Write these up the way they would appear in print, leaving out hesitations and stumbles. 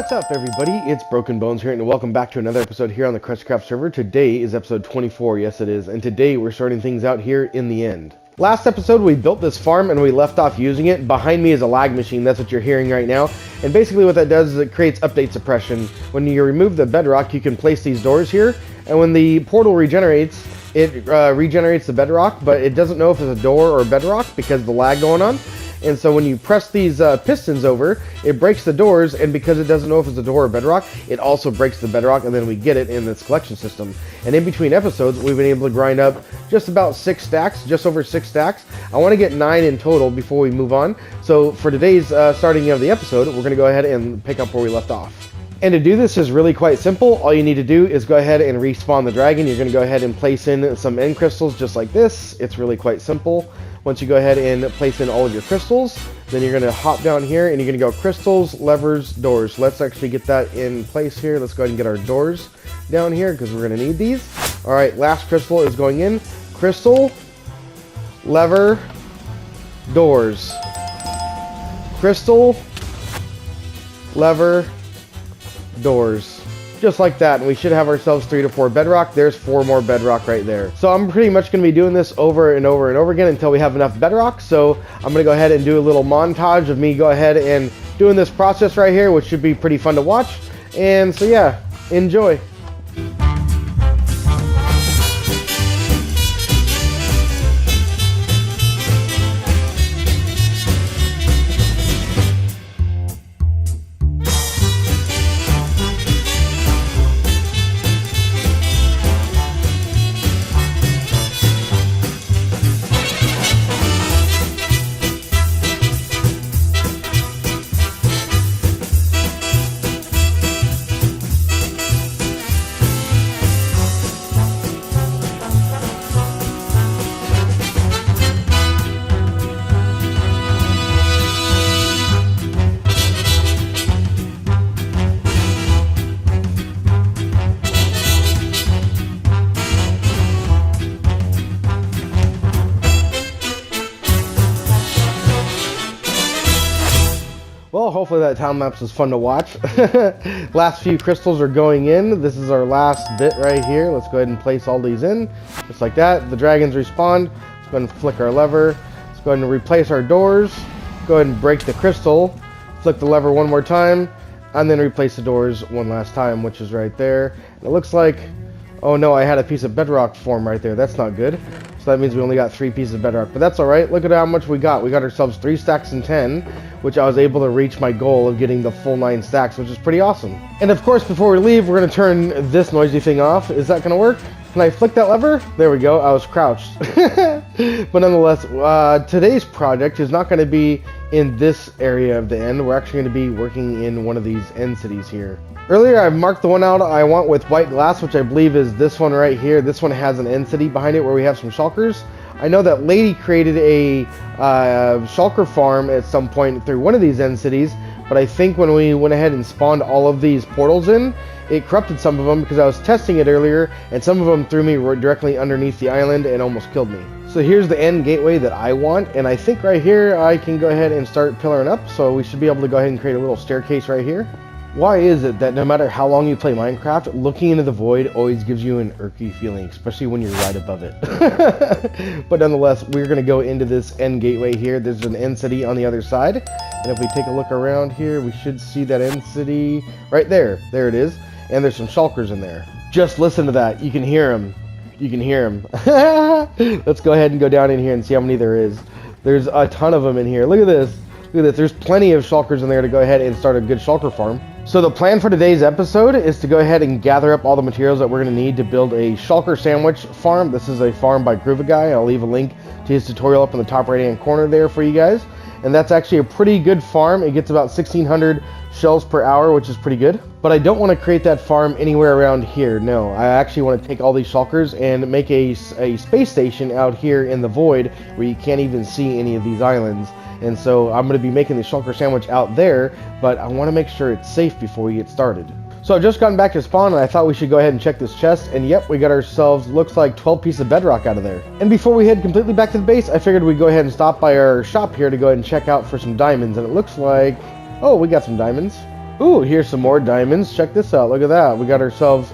What's up, everybody? It's Broken Bones here, and welcome back to another episode here on the KrustyKraft server. Today is episode 24, yes it is, and today we're starting things out here in the end. Last episode, we built this farm and we left off using it. Behind me is a lag machine, that's what you're hearing right now. And basically what that does is it creates update suppression. When you remove the bedrock, you can place these doors here, and when the portal regenerates, it regenerates the bedrock, but it doesn't know if it's a door or a bedrock because of the lag going on. And so when you press these pistons over, it breaks the doors, and because it doesn't know if it's a door or bedrock, it also breaks the bedrock, and then we get it in this collection system. And in between episodes, we've been able to grind up just about 6 stacks, just over 6 stacks. I want to get 9 in total before we move on. So for today's starting of the episode, we're going to go ahead and pick up where we left off. And to do this is really quite simple. All you need to do is go ahead and respawn the dragon. You're going to go ahead and place in some end crystals just like this. It's really quite simple. Once you go ahead and place in all of your crystals, then you're going to hop down here and you're going to go crystals, levers, doors. Let's actually get that in place here. Let's go ahead and get our doors down here because we're going to need these. All right, last crystal is going in. Crystal, lever, doors. Crystal, lever, doors. Just like that, and we should have ourselves 3 to 4 bedrock. There's 4 more bedrock right there. So I'm pretty much going to be doing this over and over and over again until we have enough bedrock. So I'm going to go ahead and do a little montage of me go ahead and doing this process right here, which should be pretty fun to watch. And so yeah, enjoy. Well, hopefully that time lapse was fun to watch. Last few crystals are going in. This is our last bit right here. Let's go ahead and place all these in. Just like that. The dragons respawned. Let's go ahead and flick our lever. Let's go ahead and replace our doors. Go ahead and break the crystal. Flick the lever one more time. And then replace the doors one last time, which is right there. And it looks like, oh no, I had a piece of bedrock form right there. That's not good. So that means we only got 3 pieces of bedrock, but that's all right. Look at how much we got. We got ourselves 3 stacks and 10, which I was able to reach my goal of getting the full 9 stacks, which is pretty awesome. And of course, before we leave, we're gonna turn this noisy thing off. Is that gonna work? Can I flick that lever? There we go. I was crouched. But nonetheless, today's project is not gonna be in this area of the end. We're actually gonna be working in one of these end cities here. Earlier, I marked the one out I want with white glass, which I believe is this one right here. This one has an end city behind it where we have some shulkers. I know that Lady created a shulker farm at some point through one of these end cities, but I think when we went ahead and spawned all of these portals in, it corrupted some of them because I was testing it earlier, and some of them threw me directly underneath the island and almost killed me. So here's the end gateway that I want, and I think right here I can go ahead and start pillaring up, so we should be able to go ahead and create a little staircase right here. Why is it that no matter how long you play Minecraft, looking into the void always gives you an irky feeling, especially when you're right above it? But nonetheless, we're going to go into this end gateway here. There's an end city on the other side, and if we take a look around here, we should see that end city right there. There it is, and there's some shulkers in there. Just listen to that. You can hear them. You can hear them. Let's go ahead and go down in here and see how many there is. There's a ton of them in here. Look at this. Look at this. There's plenty of shulkers in there to go ahead and start a good shulker farm. So the plan for today's episode is to go ahead and gather up all the materials that we're going to need to build a Shulker Sandwich farm. This is a farm by Gruva Guy. I'll leave a link to his tutorial up in the top right hand corner there for you guys. And that's actually a pretty good farm. It gets about 1,600 shells per hour, which is pretty good. But I don't want to create that farm anywhere around here. No, I actually want to take all these shulkers and make a space station out here in the void where you can't even see any of these islands. And so I'm going to be making the Shulker Sandwich out there, but I want to make sure it's safe before we get started. So I've just gotten back to spawn, and I thought we should go ahead and check this chest, and yep, we got ourselves, looks like 12 pieces of bedrock out of there. And before we head completely back to the base, I figured we'd go ahead and stop by our shop here to go ahead and check out for some diamonds, and it looks like, oh, we got some diamonds. Ooh, here's some more diamonds. Check this out. Look at that. We got ourselves,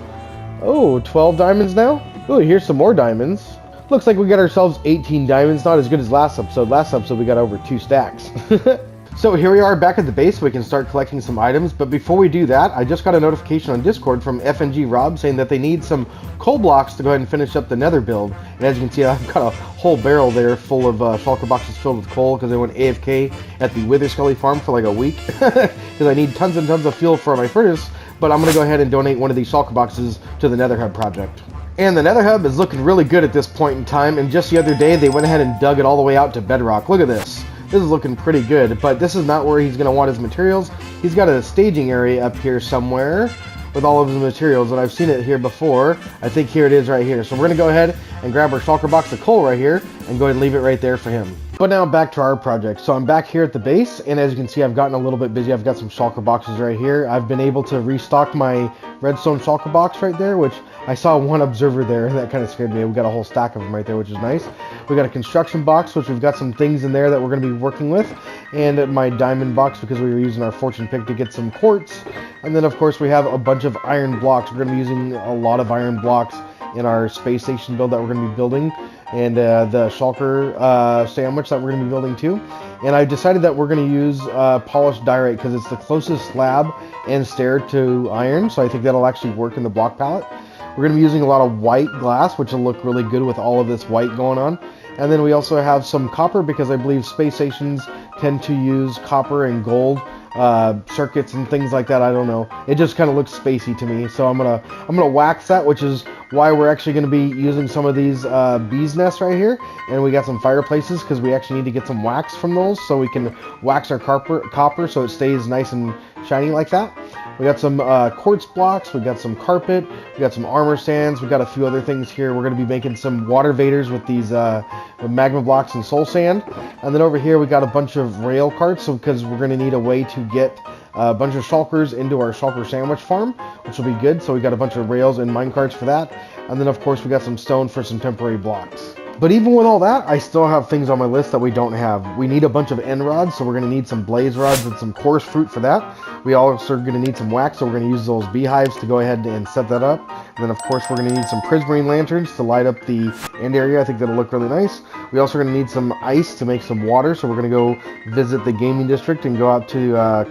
12 diamonds now. Ooh, here's some more diamonds. Looks like we got ourselves 18 diamonds. Not as good as last episode. Last episode we got over 2 stacks. So here we are back at the base, so we can start collecting some items. But before we do that, I just got a notification on Discord from FNG Rob saying that they need some coal blocks to go ahead and finish up the nether build. And as you can see, I've got a whole barrel there full of shulker boxes filled with coal because I went AFK at the Wither Skelly farm for like a week because I need tons and tons of fuel for my furnace. But I'm going to go ahead and donate one of these shulker boxes to the nether hub project. And the nether hub is looking really good at this point in time. And just the other day, they went ahead and dug it all the way out to bedrock. Look at this. This is looking pretty good, but this is not where he's going to want his materials. He's got a staging area up here somewhere with all of his materials, and I've seen it here before. I think here it is right here. So we're going to go ahead and grab our shulker box of coal right here and go ahead and leave it right there for him. But now back to our project. So I'm back here at the base, and as you can see, I've gotten a little bit busy. I've got some shulker boxes right here. I've been able to restock my redstone shulker box right there, which I saw one observer there, and that kind of scared me. We got a whole stack of them right there, which is nice. We got a construction box, which we've got some things in there that we're going to be working with, and my diamond box because we were using our fortune pick to get some quartz. And then, of course, we have a bunch of iron blocks. We're going to be using a lot of iron blocks in our space station build that we're going to be building, and the shulker sandwich that we're going to be building too. And I decided that we're going to use polished diorite because it's the closest slab and stair to iron, so I think that'll actually work in the block palette. We're going to be using a lot of white glass, which will look really good with all of this white going on. And then we also have some copper because I believe space stations tend to use copper and gold circuits and things like that. I don't know. It just kind of looks spacey to me. So I'm gonna wax that, which is why we're actually going to be using some of these bees nests right here. And we got some fireplaces because we actually need to get some wax from those so we can wax our copper so it stays nice and shiny like that. We got some quartz blocks, we got some carpet, we got some armor sands, we got a few other things here. We're going to be making some water vaders with these magma blocks and soul sand. And then over here we got a bunch of rail carts because we're going to need a way to get a bunch of shulkers into our shulker sandwich farm, which will be good. So we got a bunch of rails and mine carts for that. And then of course we got some stone for some temporary blocks. But even with all that, I still have things on my list that we don't have. We need a bunch of end rods, so we're going to need some blaze rods and some coarse fruit for that. We also are going to need some wax, so we're going to use those beehives to go ahead and set that up. And then, of course, we're going to need some prismarine lanterns to light up the end area. I think that'll look really nice. We also are going to need some ice to make some water, so we're going to go visit the gaming district and go out to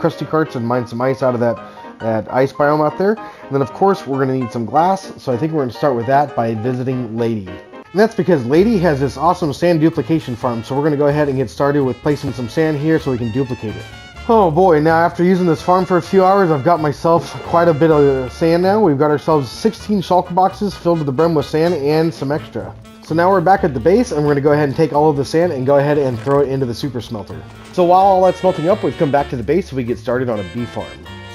KrustyKraft and mine some ice out of that ice biome out there. And then, of course, we're going to need some glass, so I think we're going to start with that by visiting Lady. And that's because Lady has this awesome sand duplication farm, so we're going to go ahead and get started with placing some sand here so we can duplicate it. Oh boy, now after using this farm for a few hours, I've got myself quite a bit of sand now. We've got ourselves 16 shulker boxes filled to the brim with sand and some extra. So now we're back at the base, and we're going to go ahead and take all of the sand and go ahead and throw it into the super smelter. So while all that's melting up, we've come back to the base so we get started on a bee farm.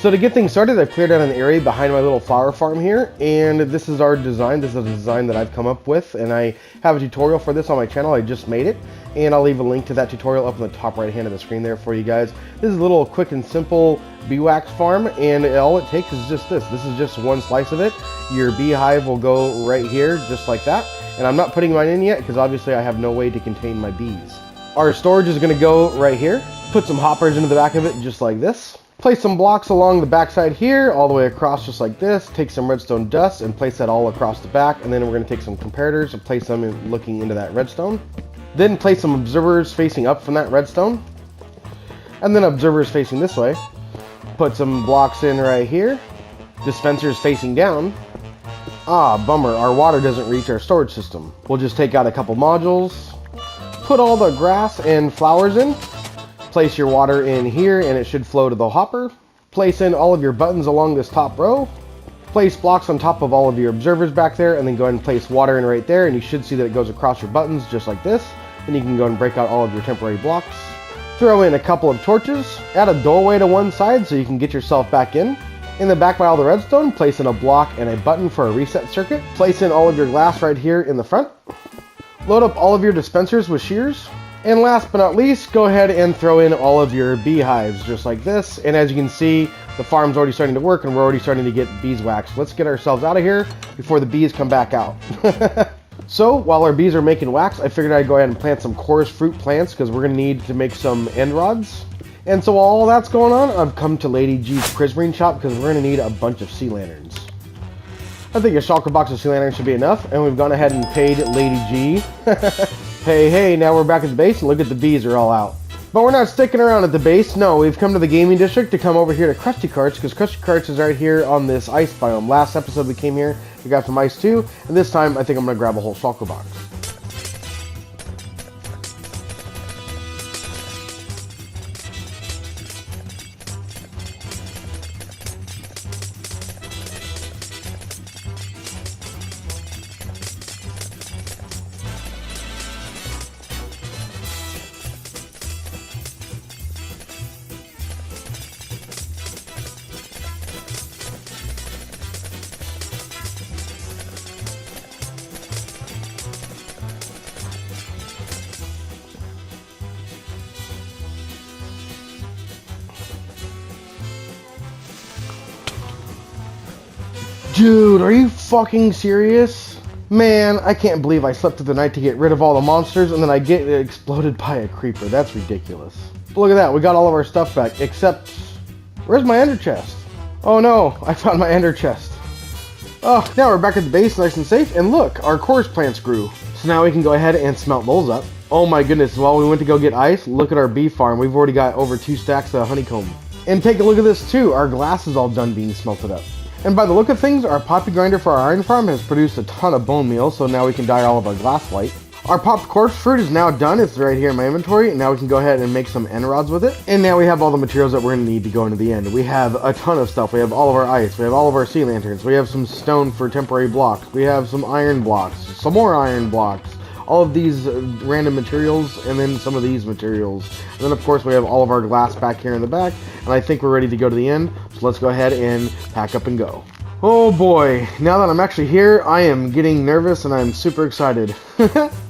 So to get things started, I've cleared out an area behind my little flower farm here, and this is our design. This is a design that I've come up with, and I have a tutorial for this on my channel. I just made it, and I'll leave a link to that tutorial up in the top right hand of the screen there for you guys. This is a little quick and simple beeswax farm, and all it takes is just this. This is just one slice of it. Your beehive will go right here, just like that, and I'm not putting mine in yet because obviously I have no way to contain my bees. Our storage is going to go right here. Put some hoppers into the back of it, just like this. Place some blocks along the backside here, all the way across just like this. Take some redstone dust and place that all across the back. And then we're going to take some comparators and place them looking into that redstone. Then place some observers facing up from that redstone. And then observers facing this way. Put some blocks in right here. Dispensers facing down. Ah, bummer, our water doesn't reach our storage system. We'll just take out a couple modules. Put all the grass and flowers in. Place your water in here and it should flow to the hopper. Place in all of your buttons along this top row. Place blocks on top of all of your observers back there, and then go ahead and place water in right there, and you should see that it goes across your buttons just like this. Then you can go and break out all of your temporary blocks. Throw in a couple of torches. Add a doorway to one side so you can get yourself back in. In the back by all the redstone, place in a block and a button for a reset circuit. Place in all of your glass right here in the front. Load up all of your dispensers with shears. And last but not least, go ahead and throw in all of your beehives just like this. And as you can see, the farm's already starting to work and we're already starting to get beeswax. Let's get ourselves out of here before the bees come back out. So while our bees are making wax, I figured I'd go ahead and plant some coarse fruit plants because we're going to need to make some end rods. And so while all that's going on, I've come to Lady G's Prismarine shop because we're going to need a bunch of sea lanterns. I think a shulker box of sea lanterns should be enough, and we've gone ahead and paid Lady G. Hey, now we're back at the base, and look at the bees are all out. But we're not sticking around at the base. No, we've come to the gaming district to come over here to KrustyKraft, because KrustyKraft is right here on this ice biome. Last episode we came here, we got some ice too, and this time I think I'm going to grab a whole shulker box. Dude, are you fucking serious? Man, I can't believe I slept through the night to get rid of all the monsters and then I get exploded by a creeper. That's ridiculous. But look at that, we got all of our stuff back, except... Where's my ender chest? Oh no, I found my ender chest. Oh, now we're back at the base, nice and safe, and look, our chorus plants grew. So now we can go ahead and smelt those up. Oh my goodness, while we went to go get ice, look at our bee farm. We've already got over 2 stacks of honeycomb. And take a look at this too, our glass is all done being smelted up. And by the look of things, our poppy grinder for our iron farm has produced a ton of bone meal, so now we can dye all of our glass white. Our popped corpse fruit is now done, it's right here in my inventory, and now we can go ahead and make some end rods with it. And now we have all the materials that we're going to need to go into the end. We have a ton of stuff, we have all of our ice, we have all of our sea lanterns, we have some stone for temporary blocks, we have some iron blocks, some more iron blocks, all of these random materials, and then some of these materials. And then of course we have all of our glass back here in the back, and I think we're ready to go to the end, so let's go ahead and pack up and go. Oh boy, now that I'm actually here, I am getting nervous and I'm super excited.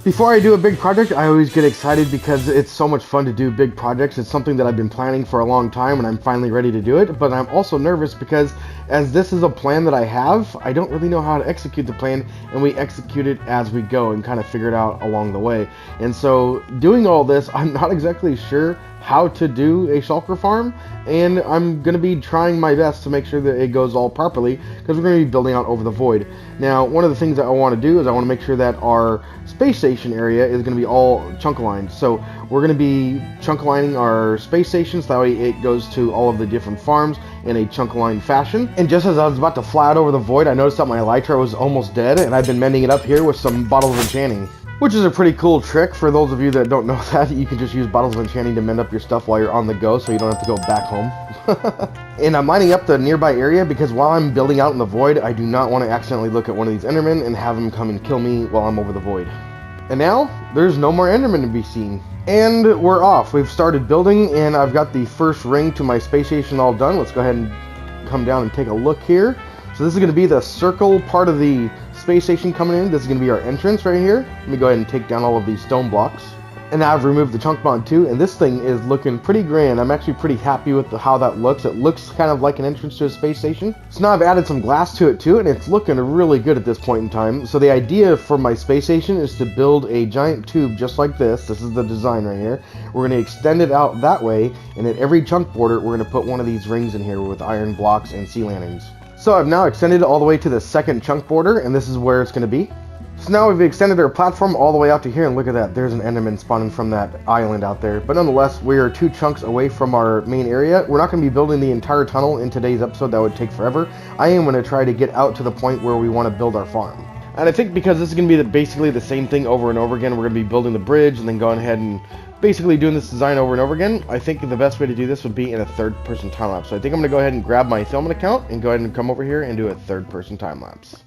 Before I do a big project, I always get excited because it's so much fun to do big projects. It's something that I've been planning for a long time and I'm finally ready to do it, but I'm also nervous because as this is a plan that I have, I don't really know how to execute the plan, and we execute it as we go and kind of figure it out along the way. And so doing all this, I'm not exactly sure how to do a shulker farm, and I'm going to be trying my best to make sure that it goes all properly because we're going to be building out over the void. Now, one of the things that I want to do is I want to make sure that our space station area is going to be all chunk aligned. So we're going to be chunk aligning our space stations, that way it goes to all of the different farms in a chunk aligned fashion. And just as I was about to fly out over the void, I noticed that my elytra was almost dead, and I've been mending it up here with some bottles of enchanting. Which is a pretty cool trick. For those of you that don't know that, you can just use bottles of enchanting to mend up your stuff while you're on the go, so you don't have to go back home. And I'm lining up the nearby area because while I'm building out in the void, I do not want to accidentally look at one of these endermen and have them come and kill me while I'm over the void. And now, there's no more endermen to be seen. And we're off. We've started building, and I've got the first ring to my space station all done. Let's go ahead and come down and take a look here. So this is going to be the circle part of the space station coming in. This is going to be our entrance right here. Let me go ahead and take down all of these stone blocks. And now I've removed the chunk bond too, and this thing is looking pretty grand. I'm actually pretty happy with how that looks. It looks kind of like an entrance to a space station. So now I've added some glass to it too, and it's looking really good at this point in time. So the idea for my space station is to build a giant tube just like this. This is the design right here. We're going to extend it out that way, and at every chunk border, we're going to put one of these rings in here with iron blocks and sea lanterns. So I've now extended it all the way to the second chunk border, and this is where it's going to be. So now we've extended our platform all the way out to here, and look at that, there's an enderman spawning from that island out there. But nonetheless, we are 2 chunks away from our main area. We're not going to be building the entire tunnel in today's episode, that would take forever. I am going to try to get out to the point where we want to build our farm. And I think because this is going to be basically the same thing over and over again, we're going to be building the bridge and then going ahead and basically doing this design over and over again. I think the best way to do this would be in a third-person time-lapse. So I think I'm going to go ahead and grab my filament account and go ahead and come over here and do a third-person time-lapse.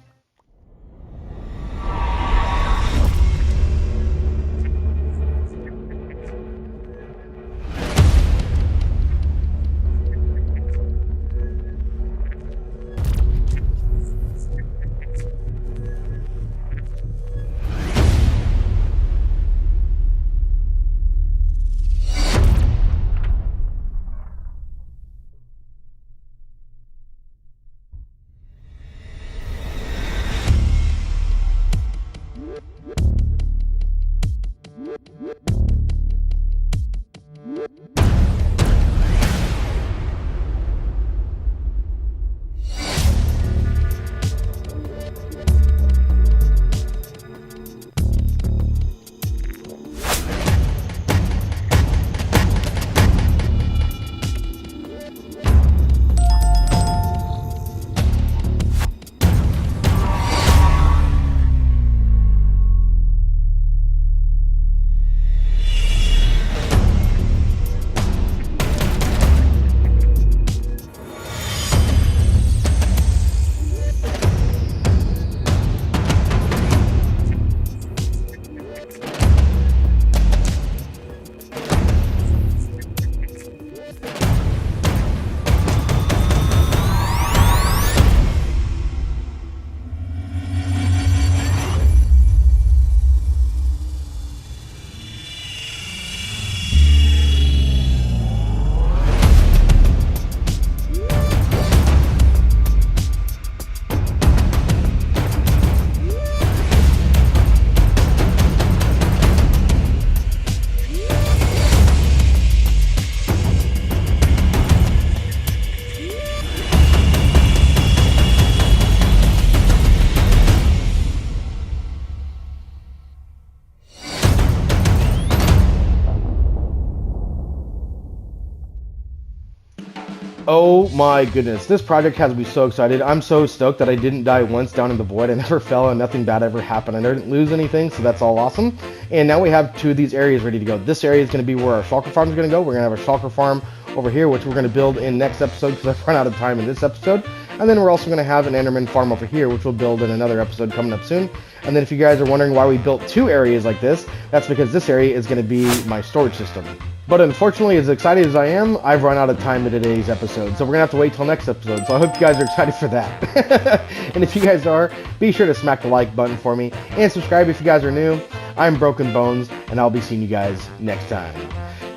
Oh my goodness, this project has me so excited. I'm so stoked that I didn't die once down in the void. I never fell and nothing bad ever happened. I didn't lose anything, so that's all awesome. And now we have 2 of these areas ready to go. This area is going to be where our Shulker Farm is going to go. We're going to have a Shulker Farm over here, which we're going to build in next episode because I've run out of time in this episode. And then we're also going to have an Enderman farm over here, which we'll build in another episode coming up soon. And then if you guys are wondering why we built 2 areas like this, that's because this area is going to be my storage system. But unfortunately, as excited as I am, I've run out of time in today's episode. So we're going to have to wait till next episode. So I hope you guys are excited for that. And if you guys are, be sure to smack the like button for me. And subscribe if you guys are new. I'm Broken Bones, and I'll be seeing you guys next time.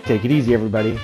Take it easy, everybody.